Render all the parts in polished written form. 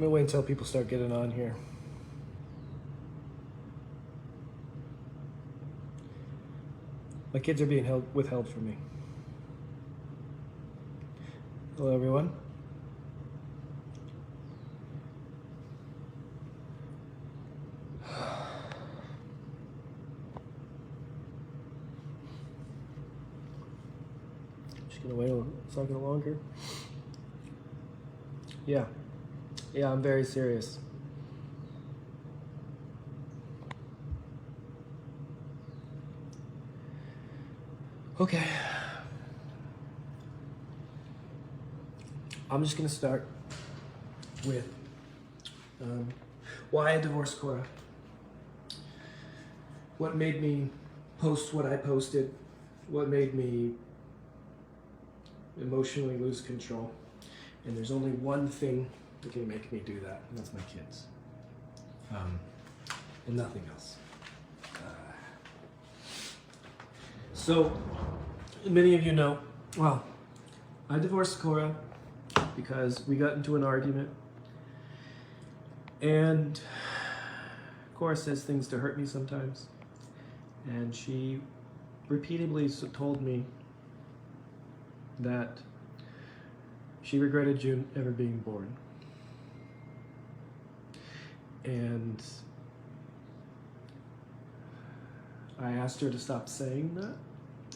me wait until people start getting on here. My kids are being withheld from me. Hello, everyone. Just gonna wait a second longer. Yeah, I'm very serious. Okay. I'm just gonna start with why I divorced Cora. What made me post what I posted? What made me emotionally lose control? And there's only one thing that can make me do that, and that's my kids. And nothing else. So, many of you know, well, I divorced Cora because we got into an argument, and Cora says things to hurt me sometimes, and she repeatedly told me that she regretted June ever being born. And I asked her to stop saying that,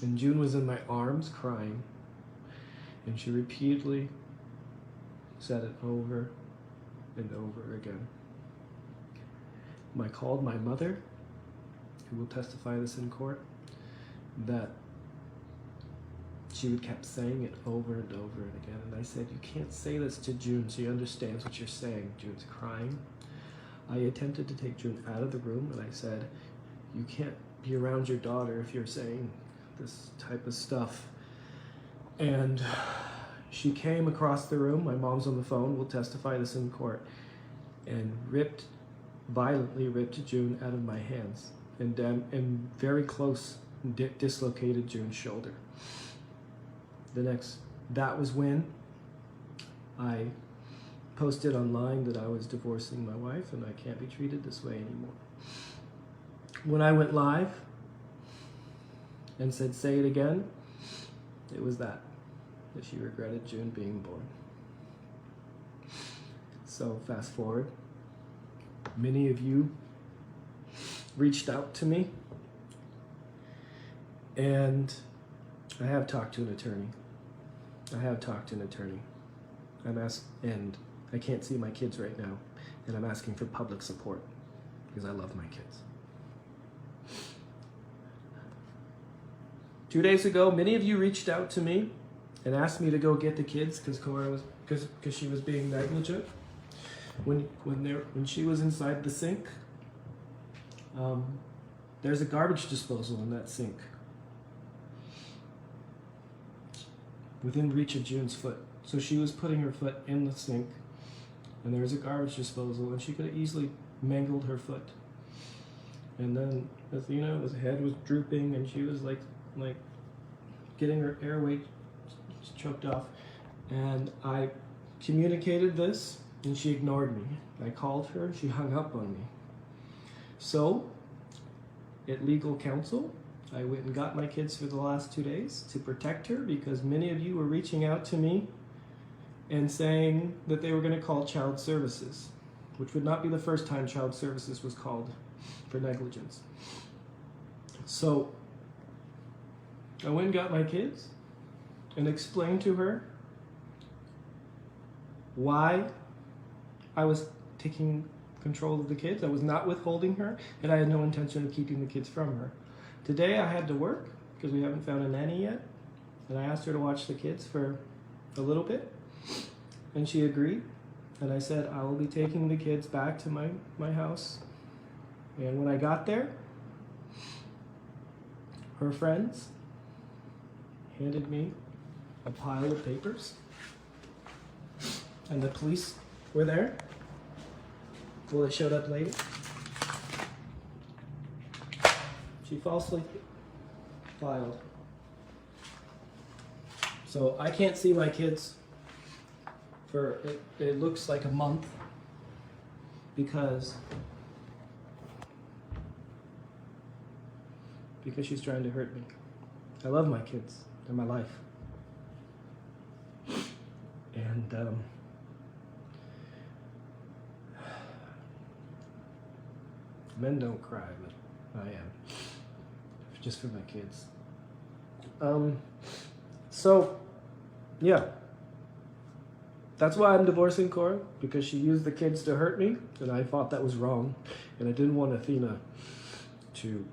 and June was in my arms crying, and she repeatedly said it over and over again. I called my mother, who will testify this in court, that she would kept saying it over and over and again. And I said, you can't say this to June. She understands what you're saying. June's crying. I attempted to take June out of the room, and I said, you can't be around your daughter if you're saying this type of stuff. And she came across the room. My mom's on the phone, will testify this in court, and violently ripped June out of my hands, and very close dislocated June's shoulder. That was when I posted online that I was divorcing my wife and I can't be treated this way anymore. When I went live and said, say it again, it was that she regretted June being born. So fast forward, many of you reached out to me, and I have talked to an attorney. And I can't see my kids right now, and I'm asking for public support because I love my kids. 2 days ago, many of you reached out to me and asked me to go get the kids because she was being negligent when she was inside the sink. There's a garbage disposal in that sink, within reach of June's foot. So she was putting her foot in the sink, and there was a garbage disposal, and she could have easily mangled her foot. And then, as you know, his head was drooping, and she was like getting her airway choked off. And I communicated this, and she ignored me. I called her, she hung up on me. So, at legal counsel, I went and got my kids for the last 2 days to protect her, because many of you were reaching out to me and saying that they were going to call child services, which would not be the first time child services was called for negligence. So I went and got my kids and explained to her why I was taking control of the kids. I was not withholding her, and I had no intention of keeping the kids from her. Today I had to work because we haven't found a nanny yet, and I asked her to watch the kids for a little bit, and she agreed. And I said, I will be taking the kids back to my house. And when I got there, her friends handed me a pile of papers, and the police were there. Well, it showed up later. She falsely filed. So I can't see my kids for, it looks like a month. because she's trying to hurt me. I love my kids. They're my life. And men don't cry, but I am. Just for my kids. So, yeah. That's why I'm divorcing Cora, because she used the kids to hurt me, and I thought that was wrong. And I didn't want Athena to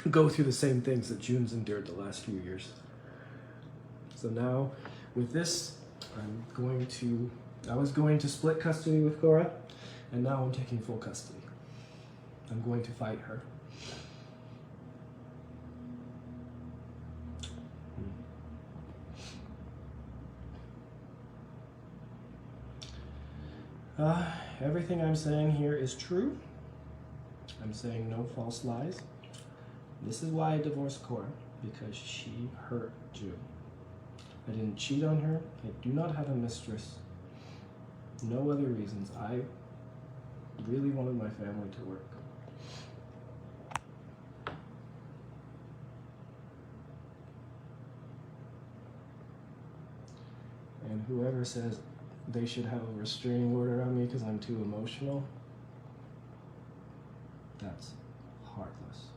go through the same things that June's endured the last few years. So now, with this, I was going to split custody with Cora, and now I'm taking full custody. I'm going to fight her. Everything I'm saying here is true. I'm saying no false lies. This is why I divorced Cora, because she hurt June. I didn't cheat on her. I do not have a mistress. No other reasons. I really wanted my family to work. And whoever says they should have a restraining order on me because I'm too emotional, that's heartless.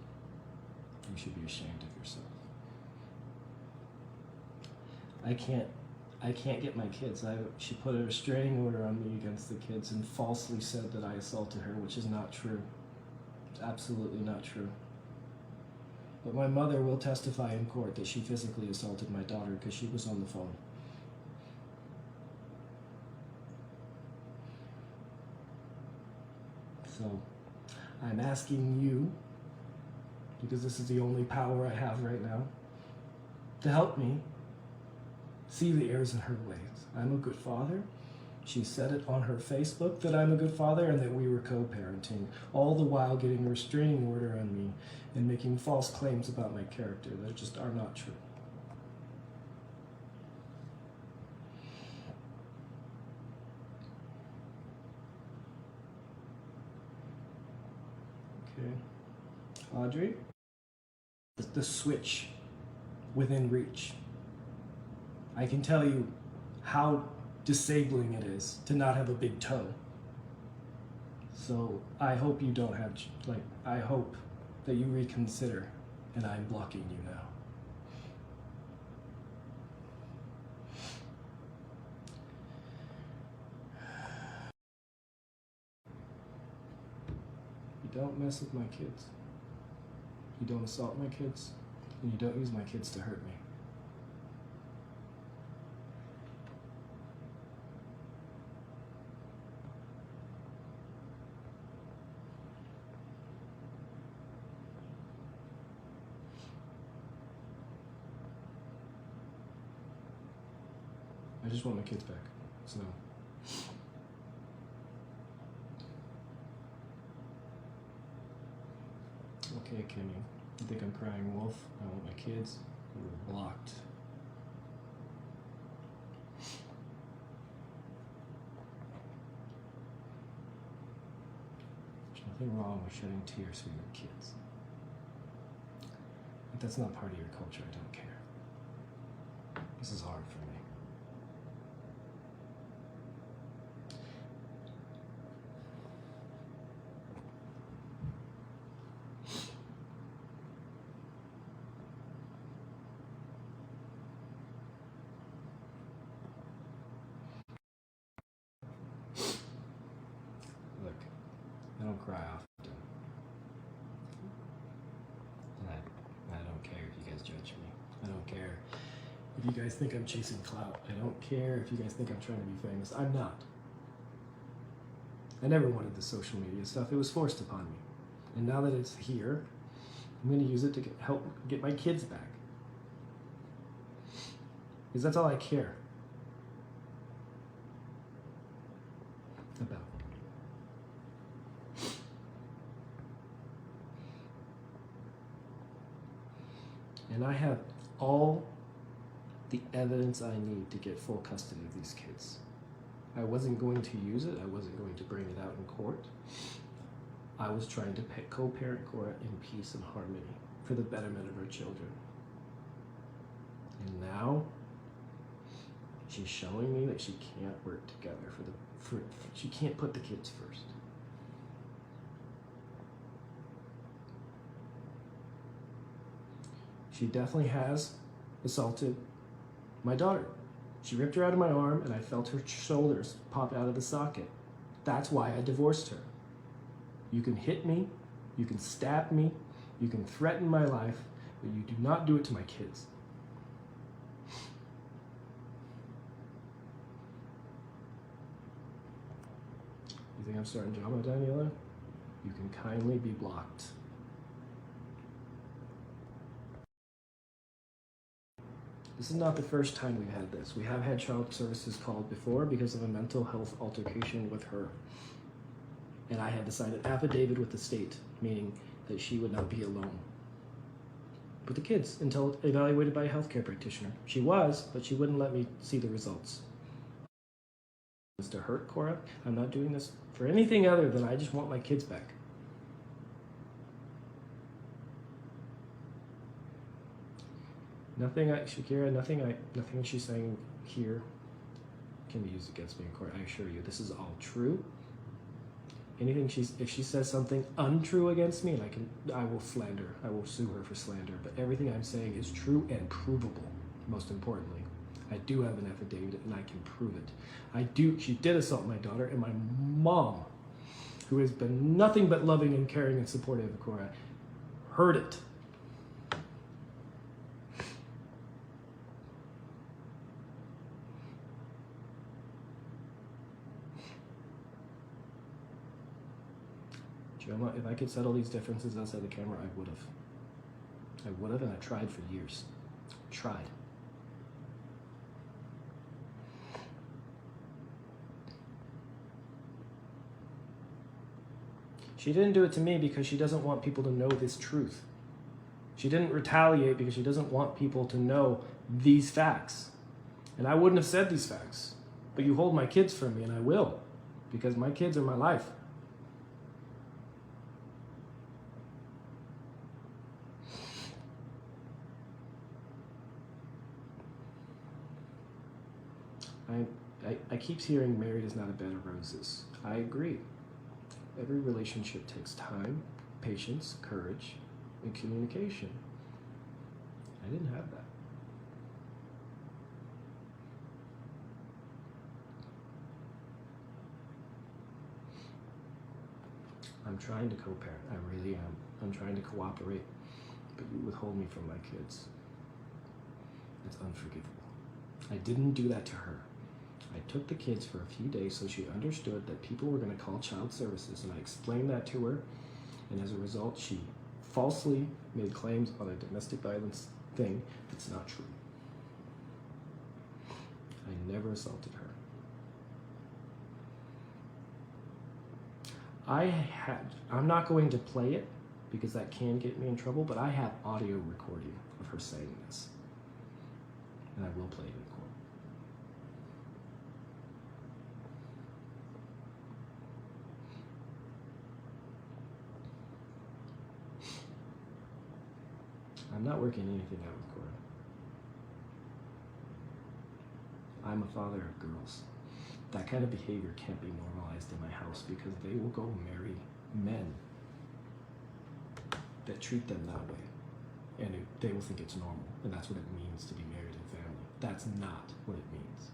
You should be ashamed of yourself. I can't get my kids. She put a restraining order on me against the kids and falsely said that I assaulted her, which is not true. It's absolutely not true. But my mother will testify in court that she physically assaulted my daughter because she was on the phone. So, I'm asking you, because this is the only power I have right now, to help me see the errors in her ways. I'm a good father. She said it on her Facebook that I'm a good father and that we were co-parenting, all the while getting a restraining order on me and making false claims about my character that just are not true. Okay. Audrey, the switch within reach. I can tell you how disabling it is to not have a big toe. So I hope you don't have, I hope that you reconsider, and I'm blocking you now. You don't mess with my kids. You don't assault my kids, and you don't use my kids to hurt me. I just want my kids back, so. Okay, Kimmy, you think I'm crying wolf? I want my kids. We're blocked. There's nothing wrong with shedding tears for your kids. If that's not part of your culture, I don't care. This is hard for me. Look, I don't cry often. And I don't care if you guys judge me. I don't care if you guys think I'm chasing clout. I don't care if you guys think I'm trying to be famous. I'm not. I never wanted the social media stuff. It was forced upon me. And now that it's here, I'm going to use it to help get my kids back. Because that's all I care about. And I have all the evidence I need to get full custody of these kids. I wasn't going to use it. I wasn't going to bring it out in court. I was trying to co-parent Cora in peace and harmony for the betterment of her children. And now she's showing me that she can't work together she can't put the kids first. She definitely has assaulted my daughter. She ripped her out of my arm and I felt her shoulders pop out of the socket. That's why I divorced her. You can hit me, you can stab me, you can threaten my life, but you do not do it to my kids. You think I'm starting drama, Daniela? You can kindly be blocked. This is not the first time we've had this. We have had child services called before because of a mental health altercation with her. And I had to sign an affidavit with the state, meaning that she would not be alone with the kids until evaluated by a healthcare practitioner. She was, but she wouldn't let me see the results. It's to hurt Cora. I'm not doing this for anything other than I just want my kids back. Shakira, nothing she's saying here can be used against me in court. I assure you, this is all true. If she says something untrue against me, I will slander. I will sue her for slander. But everything I'm saying is true and provable. Most importantly, I do have an affidavit and I can prove it. She did assault my daughter, and my mom, who has been nothing but loving and caring and supportive of Cora, heard it. Gemma, if I could settle these differences outside the camera, I would have. I would have, and I tried for years. Tried. She didn't do it to me because she doesn't want people to know this truth. She didn't retaliate because she doesn't want people to know these facts. And I wouldn't have said these facts. But you hold my kids from me, and I will. Because my kids are my life. I keep hearing married is not a bed of roses. I agree. Every relationship takes time, patience, courage, and communication. I didn't have that. I'm trying to co-parent. I really am. I'm trying to cooperate, but you withhold me from my kids. It's unforgivable. I didn't do that to her. I took the kids for a few days so she understood that people were going to call child services, and I explained that to her, and as a result, she falsely made claims on a domestic violence thing that's not true. I never assaulted her. I'm not going to play it because that can get me in trouble, but I have audio recording of her saying this, and I will play it in court. I'm not working anything out with Cora. I'm a father of girls. That kind of behavior can't be normalized in my house because they will go marry men that treat them that way. And they will think it's normal. And that's what it means to be married and family. That's not what it means.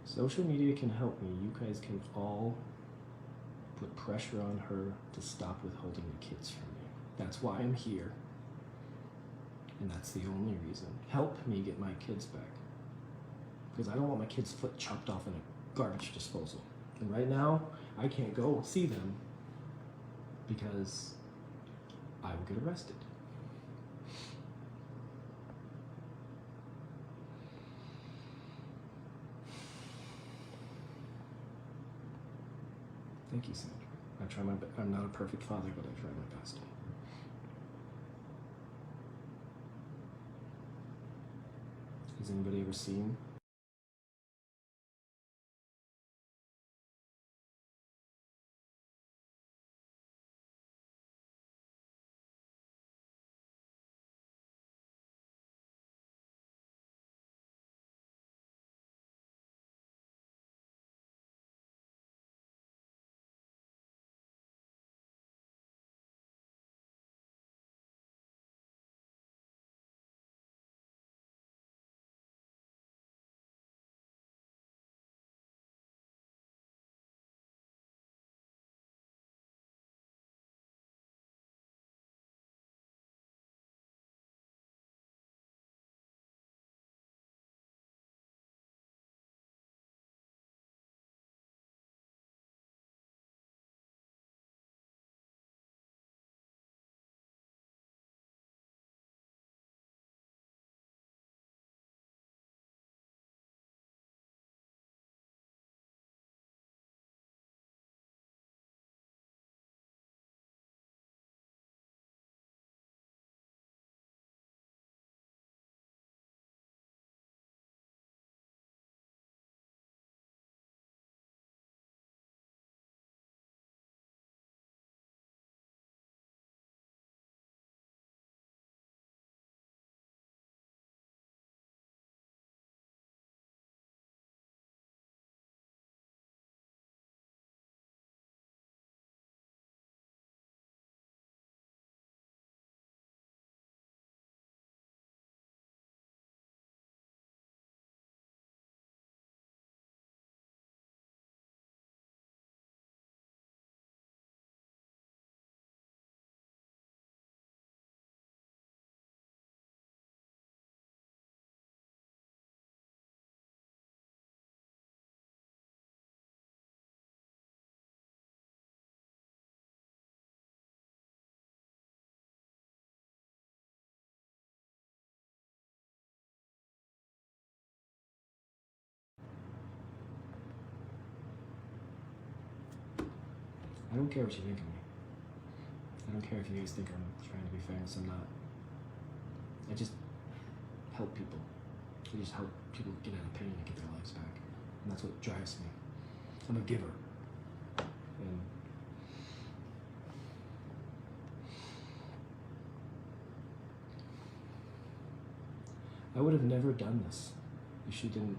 Social media can help me. You guys can all put pressure on her to stop withholding the kids from me. That's why I'm here. And that's the only reason. Help me get my kids back. Because I don't want my kids' foot chopped off in a garbage disposal. And right now, I can't go see them because I will get arrested. Thank you, Sandra. I try my best. I'm not a perfect father, but I try my best. Has anybody ever seen? I don't care what you think of me. I don't care if you guys think I'm trying to be famous. I'm not. I just help people. I just help people get out of pain and get their lives back. And that's what drives me. I'm a giver. And I would have never done this if she didn't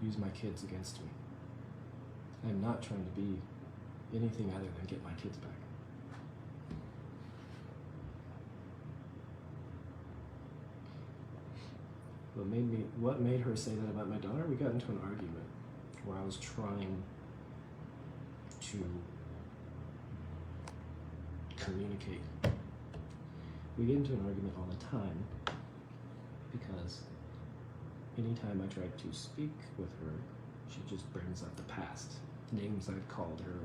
use my kids against me. I'm not trying to be anything other than get my kids back. What made her say that about my daughter? We got into an argument where I was trying to communicate. We get into an argument all the time because anytime I try to speak with her, she just brings up the past, names I've called her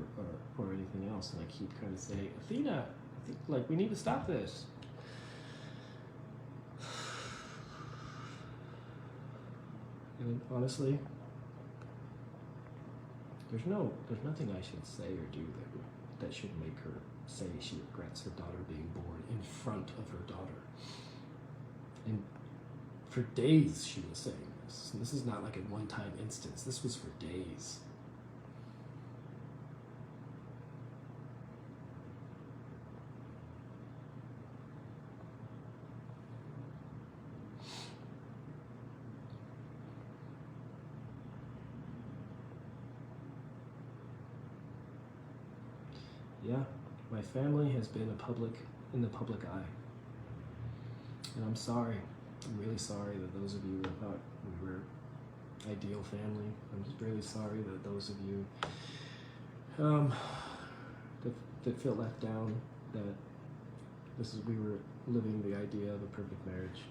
or anything else, and I keep kind of saying, Athena, I think, like, we need to stop this. And honestly, there's nothing I should say or do that should make her say she regrets her daughter being born in front of her daughter. And for days she was saying this. And this is not like a one-time instance. This was for days. Yeah, my family has been in the public eye. And I'm sorry. I'm really sorry that those of you that thought we were ideal family. I'm just really sorry that those of you that feel left down, that we were living the idea of a perfect marriage.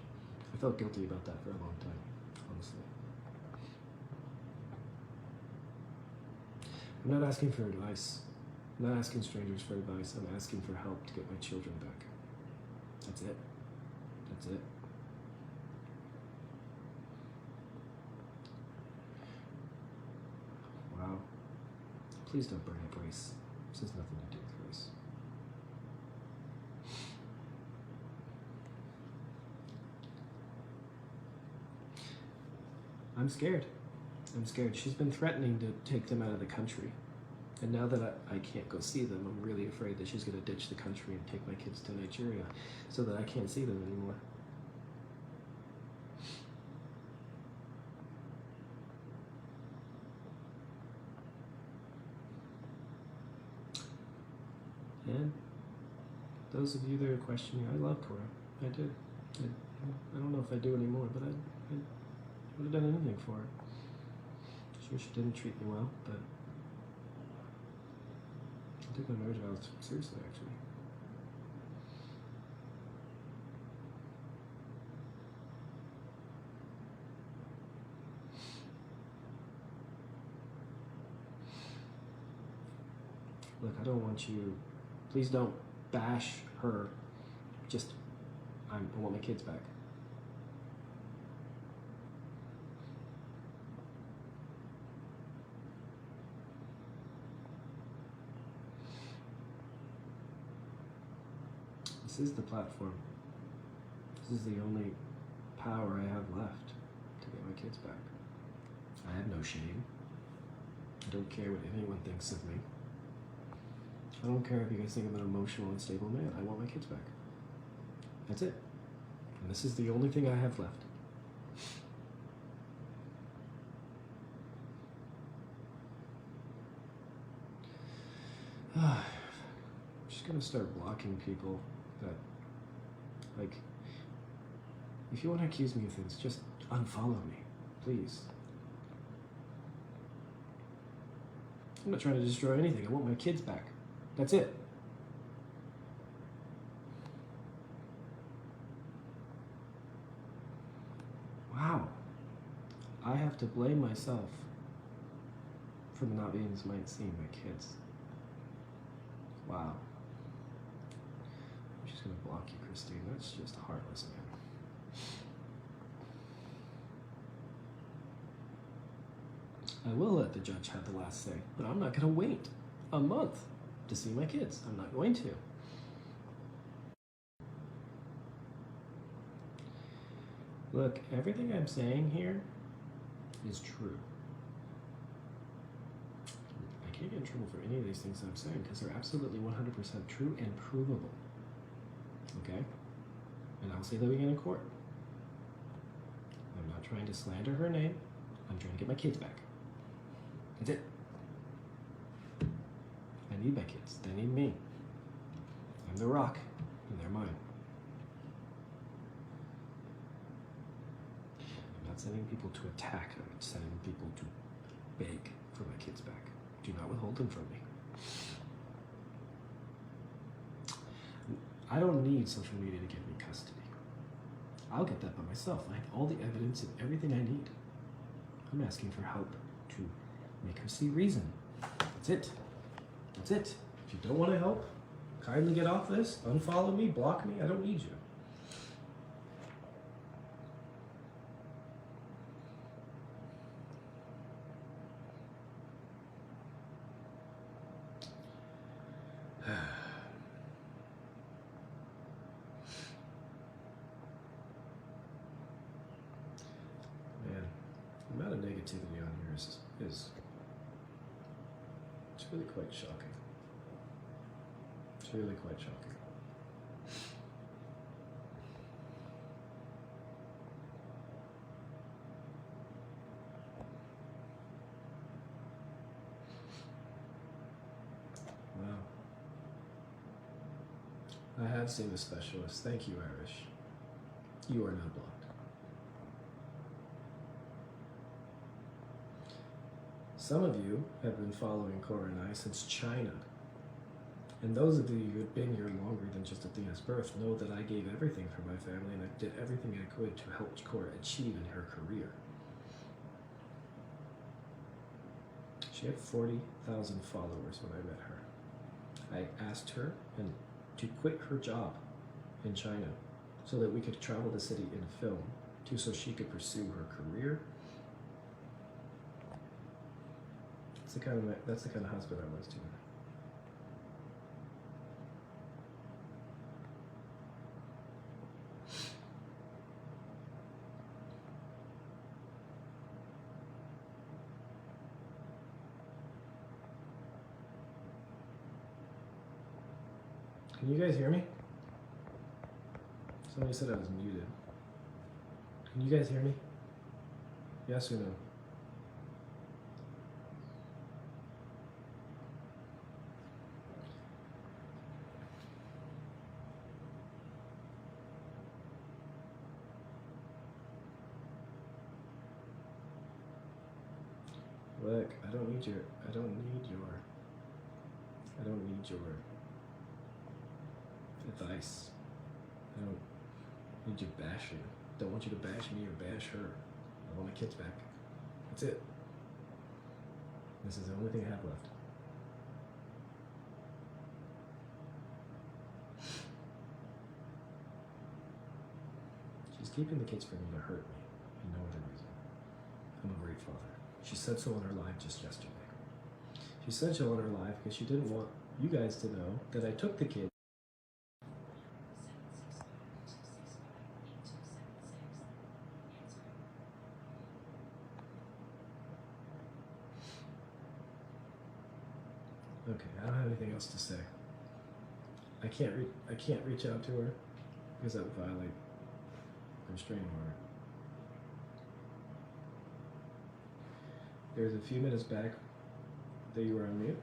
I felt guilty about that for a long time, honestly. I'm not asking for advice. I'm not asking strangers for advice. I'm asking for help to get my children back. That's it. That's it. Wow. Please don't bring up race. This has nothing to do with race. I'm scared. I'm scared. She's been threatening to take them out of the country. And now that I can't go see them, I'm really afraid that she's going to ditch the country and take my kids to Nigeria so that I can't see them anymore. And those of you that are questioning, I love Cora. I did. I don't know if I do anymore, but I would have done anything for her. Sure, she didn't treat me well, but I took my marriage vows seriously, actually. Look, I don't want you. Please don't bash her. Just, I want my kids back. This is the platform. This is the only power I have left to get my kids back. I have no shame. I don't care what anyone thinks of me. I don't care if you guys think I'm an emotional, unstable man. I want my kids back. That's it. And this is the only thing I have left. I'm just gonna start blocking people that, like, if you want to accuse me of things, just unfollow me, please. I'm not trying to destroy anything. I want my kids back. That's it. Wow. I have to blame myself for not being as might seem my kids. Wow. I'm just gonna block you, Christine. That's just heartless, man. I will let the judge have the last say, but I'm not gonna wait a month to see my kids. I'm not going to. Look, everything I'm saying here is true. I can't get in trouble for any of these things that I'm saying because they're absolutely 100% true and provable. Okay? And I'll say that again in court. I'm not trying to slander her name. I'm trying to get my kids back. That's it. I need my kids. They need me. I'm the rock, and they're mine. I'm not sending people to attack. I'm sending people to beg for my kids back. Do not withhold them from me. I don't need social media to give me custody. I'll get that by myself. I have all the evidence and everything I need. I'm asking for help to make her see reason. That's it. That's it. If you don't want to help, kindly get off this, unfollow me, block me. I don't need you. Man, the amount of negativity on here is it's really quite shocking. It's really quite shocking. Wow. I have seen a specialist. Thank you, Irish. You are now blocked. Some of you have been following Cora and I since China. And those of you who have been here longer than just Athena's birth know that I gave everything for my family and I did everything I could to help Cora achieve in her career. She had 40,000 followers when I met her. I asked her to quit her job in China so that we could travel the city in film so she could pursue her career. That's the kind of husband I was to her. Can you guys hear me? Somebody said I was muted. Can you guys hear me? Yes or no? Look, I don't need your advice. I don't need you bashing. Don't want you to bash me or bash her. I want my kids back. That's it. This is the only thing I have left. She's keeping the kids from me to hurt me, for no other reason. I'm a great father. She said so on her live just yesterday. She said so on her live because she didn't want you guys to know that I took the kids. Okay, I don't have anything else to say. I can't reach out to her because that would violate the restraining order. There was a few minutes back that you were on mute.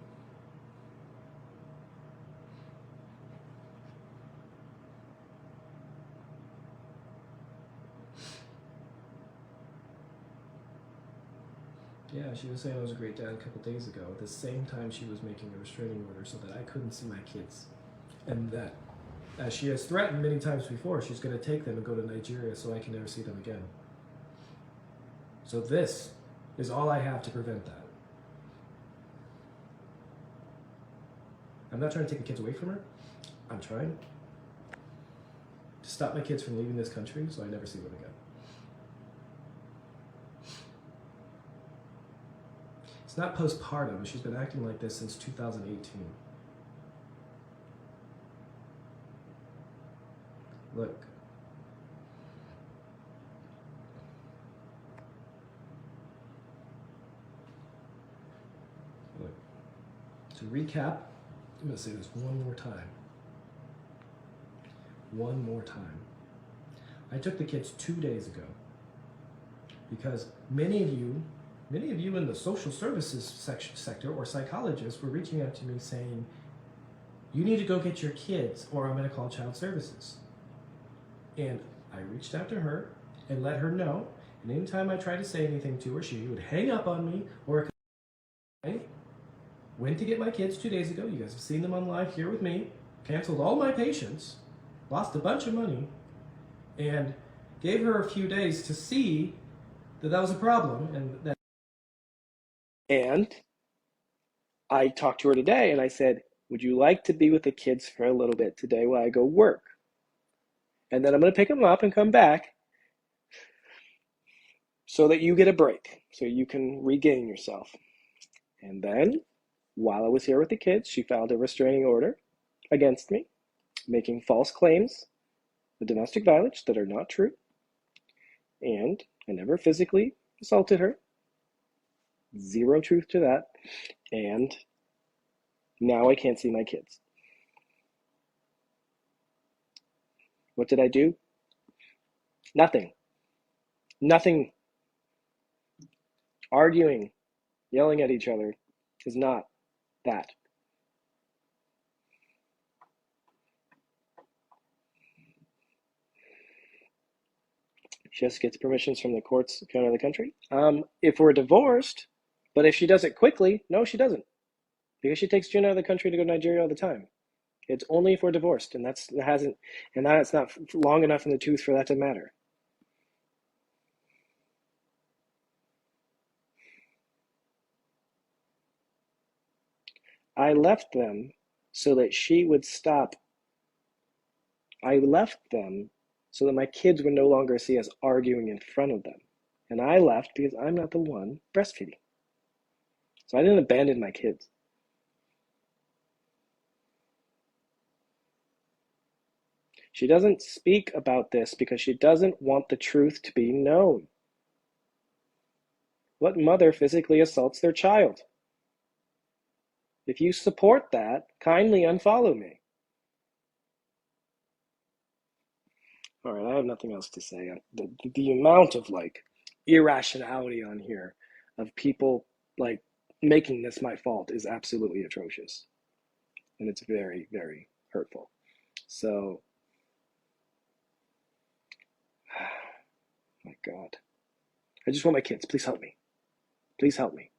Yeah, she was saying I was a great dad a couple days ago. At the same time, she was making a restraining order so that I couldn't see my kids. And that, as she has threatened many times before, she's going to take them and go to Nigeria so I can never see them again. So this is all I have to prevent that. I'm not trying to take the kids away from her. I'm trying to stop my kids from leaving this country so I never see them again. It's not postpartum. She's been acting like this since 2018. Look. Look. To recap, I'm going to say this one more time. One more time. I took the kids 2 days ago because many of you in the social services sector or psychologists were reaching out to me saying, you need to go get your kids or I'm going to call child services. And I reached out to her and let her know. And anytime I tried to say anything to her, she would hang up on me or I went to get my kids 2 days ago. You guys have seen them on live here with me. Canceled all my patients, lost a bunch of money, and gave her a few days to see that that was a problem and that. And I talked to her today and I said, would you like to be with the kids for a little bit today while I go work? And then I'm going to pick them up and come back so that you get a break, so you can regain yourself. And then, while I was here with the kids, she filed a restraining order against me, making false claims of domestic violence that are not true. And I never physically assaulted her. Zero truth to that. And now I can't see my kids. What did I do? Nothing. Nothing. Arguing, yelling at each other is not that. She just gets permissions from the courts to come out of the country. If we're divorced, but if she does it quickly, no, she doesn't. Because she takes June out of the country to go to Nigeria all the time. It's only if we're divorced, and that's not long enough in the tooth for that to matter. I left them so that she would stop. I left them so that my kids would no longer see us arguing in front of them. And I left because I'm not the one breastfeeding. So I didn't abandon my kids. She doesn't speak about this because she doesn't want the truth to be known. What mother physically assaults their child? If you support that, kindly unfollow me. All right, I have nothing else to say. The amount of like irrationality on here of people like making this my fault is absolutely atrocious, and it's very, very hurtful. So, my God, I just want my kids. Please help me. Please help me.